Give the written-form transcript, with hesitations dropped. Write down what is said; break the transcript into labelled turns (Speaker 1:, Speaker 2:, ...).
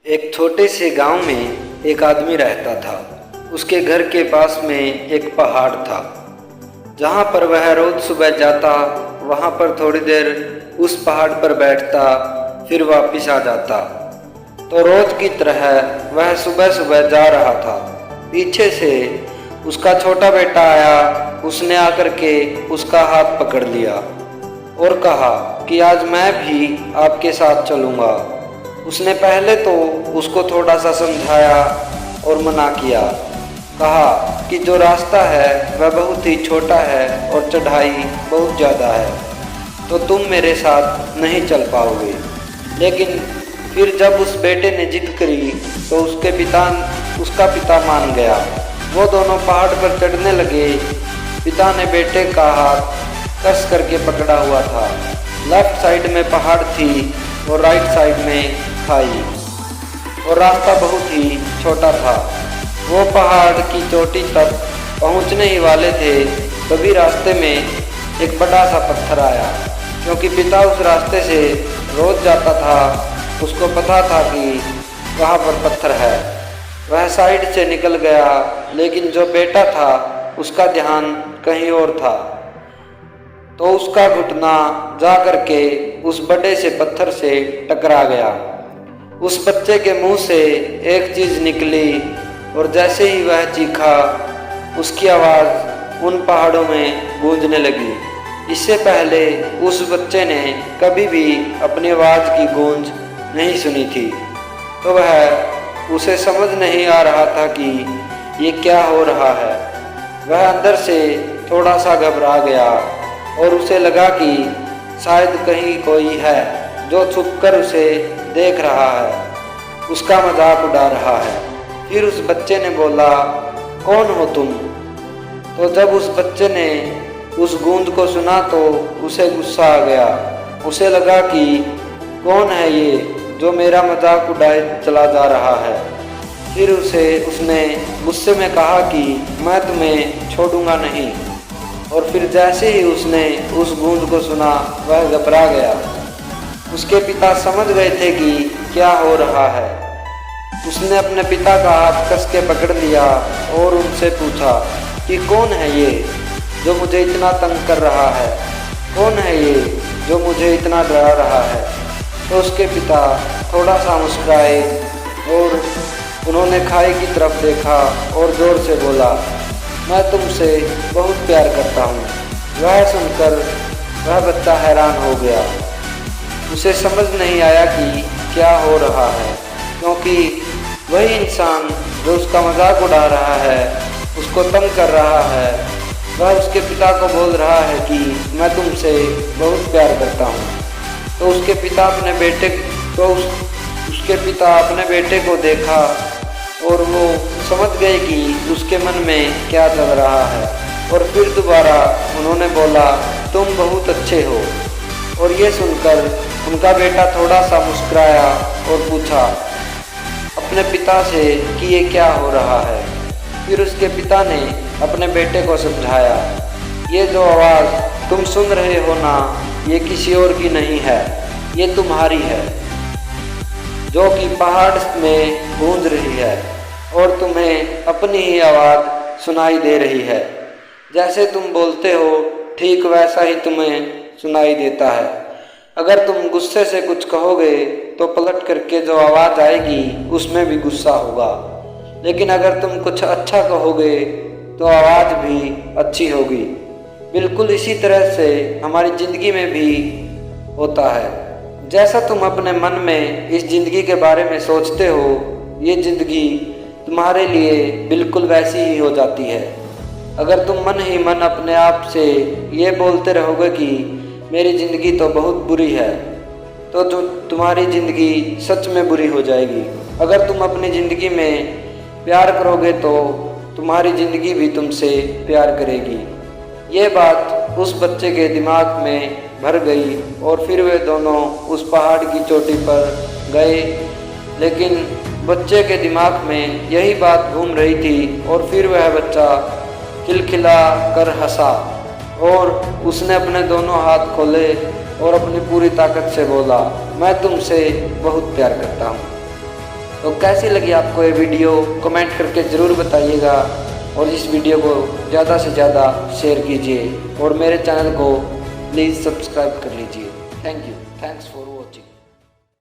Speaker 1: एक छोटे से गांव में एक आदमी रहता था। उसके घर के पास में एक पहाड़ था जहां पर वह रोज सुबह जाता, वहां पर थोड़ी देर उस पहाड़ पर बैठता, फिर वापस आ जाता। तो रोज की तरह वह सुबह सुबह जा रहा था। पीछे से उसका छोटा बेटा आया। उसने आकर के उसका हाथ पकड़ लिया और कहा कि आज मैं भी आपके साथ चलूँगा। उसने पहले तो उसको थोड़ा सा समझाया और मना किया। कहा कि जो रास्ता है वह बहुत ही छोटा है और चढ़ाई बहुत ज़्यादा है, तो तुम मेरे साथ नहीं चल पाओगे। लेकिन फिर जब उस बेटे ने जिद करी तो उसका पिता मान गया। वो दोनों पहाड़ पर चढ़ने लगे। पिता ने बेटे का हाथ कस करके पकड़ा हुआ था। लेफ्ट साइड में पहाड़ थी और राइट साइड में खाई, और रास्ता बहुत ही छोटा था। वो पहाड़ की चोटी तक पहुंचने ही वाले थे, तभी रास्ते में एक बड़ा सा पत्थर आया। क्योंकि पिता उस रास्ते से रोज जाता था, उसको पता था कि वहाँ पर पत्थर है। वह साइड से निकल गया, लेकिन जो बेटा था उसका ध्यान कहीं और था। तो उसका घुटना जा करके उस बड़े से पत्थर से टकरा गया। उस बच्चे के मुंह से एक चीज़ निकली और जैसे ही वह चीखा, उसकी आवाज़ उन पहाड़ों में गूंजने लगी। इससे पहले उस बच्चे ने कभी भी अपनी आवाज़ की गूंज नहीं सुनी थी, तो वह उसे समझ नहीं आ रहा था कि ये क्या हो रहा है। वह अंदर से थोड़ा सा घबरा गया और उसे लगा कि शायद कहीं कोई है जो छुपकर उसे देख रहा है, उसका मजाक उड़ा रहा है। फिर उस बच्चे ने बोला, कौन हो तुम? तो जब उस बच्चे ने उस गूंज को सुना तो उसे गुस्सा आ गया। उसे लगा कि कौन है ये जो मेरा मजाक उड़ाए चला जा रहा है। फिर उसने गुस्से में कहा कि मैं तुम्हें छोड़ूंगा नहीं। और फिर जैसे ही उसने उस गूंज को सुना, वह घबरा गया। उसके पिता समझ गए थे कि क्या हो रहा है। उसने अपने पिता का हाथ कस के पकड़ लिया और उनसे पूछा कि कौन है ये जो मुझे इतना तंग कर रहा है? कौन है ये जो मुझे इतना डरा रहा है? तो उसके पिता थोड़ा सा मुस्कुराए और उन्होंने खाई की तरफ देखा और ज़ोर से बोला, मैं तुमसे बहुत प्यार करता हूँ। वह सुनकर वह बच्चा हैरान हो गया। उसे समझ नहीं आया कि क्या हो रहा है, क्योंकि वही इंसान जो उसका मजाक उड़ा रहा है, उसको तंग कर रहा है, वह उसके पिता को बोल रहा है कि मैं तुमसे बहुत प्यार करता हूँ। तो उसके पिता अपने बेटे को देखा और वो समझ गए कि उसके मन में क्या चल रहा है। और फिर दोबारा उन्होंने बोला, तुम बहुत अच्छे हो। और ये सुनकर उनका बेटा थोड़ा सा मुस्कुराया और पूछा अपने पिता से कि ये क्या हो रहा है। फिर उसके पिता ने अपने बेटे को समझाया, ये जो आवाज़ तुम सुन रहे हो ना, ये किसी और की नहीं है, ये तुम्हारी है, जो कि पहाड़ में गूंज रही है और तुम्हें अपनी ही आवाज़ सुनाई दे रही है। जैसे तुम बोलते हो ठीक वैसा ही तुम्हें सुनाई देता है। अगर तुम गुस्से से कुछ कहोगे तो पलट करके जो आवाज़ आएगी उसमें भी गुस्सा होगा, लेकिन अगर तुम कुछ अच्छा कहोगे तो आवाज़ भी अच्छी होगी। बिल्कुल इसी तरह से हमारी ज़िंदगी में भी होता है। जैसा तुम अपने मन में इस ज़िंदगी के बारे में सोचते हो, ये ज़िंदगी तुम्हारे लिए बिल्कुल वैसी ही हो जाती है। अगर तुम मन ही मन अपने आप से ये बोलते रहोगे कि मेरी ज़िंदगी तो बहुत बुरी है, तो तुम्हारी ज़िंदगी सच में बुरी हो जाएगी। अगर तुम अपनी ज़िंदगी में प्यार करोगे तो तुम्हारी ज़िंदगी भी तुमसे प्यार करेगी। ये बात उस बच्चे के दिमाग में भर गई और फिर वे दोनों उस पहाड़ की चोटी पर गए। लेकिन बच्चे के दिमाग में यही बात घूम रही थी और फिर वह बच्चा खिलखिला कर हंसा और उसने अपने दोनों हाथ खोले और अपनी पूरी ताकत से बोला, मैं तुमसे बहुत प्यार करता हूँ। तो कैसी लगी आपको ये वीडियो कमेंट करके ज़रूर बताइएगा और इस वीडियो को ज़्यादा से ज़्यादा शेयर कीजिए और मेरे चैनल को प्लीज़ सब्सक्राइब कर लीजिए। Thank you, thanks for watching.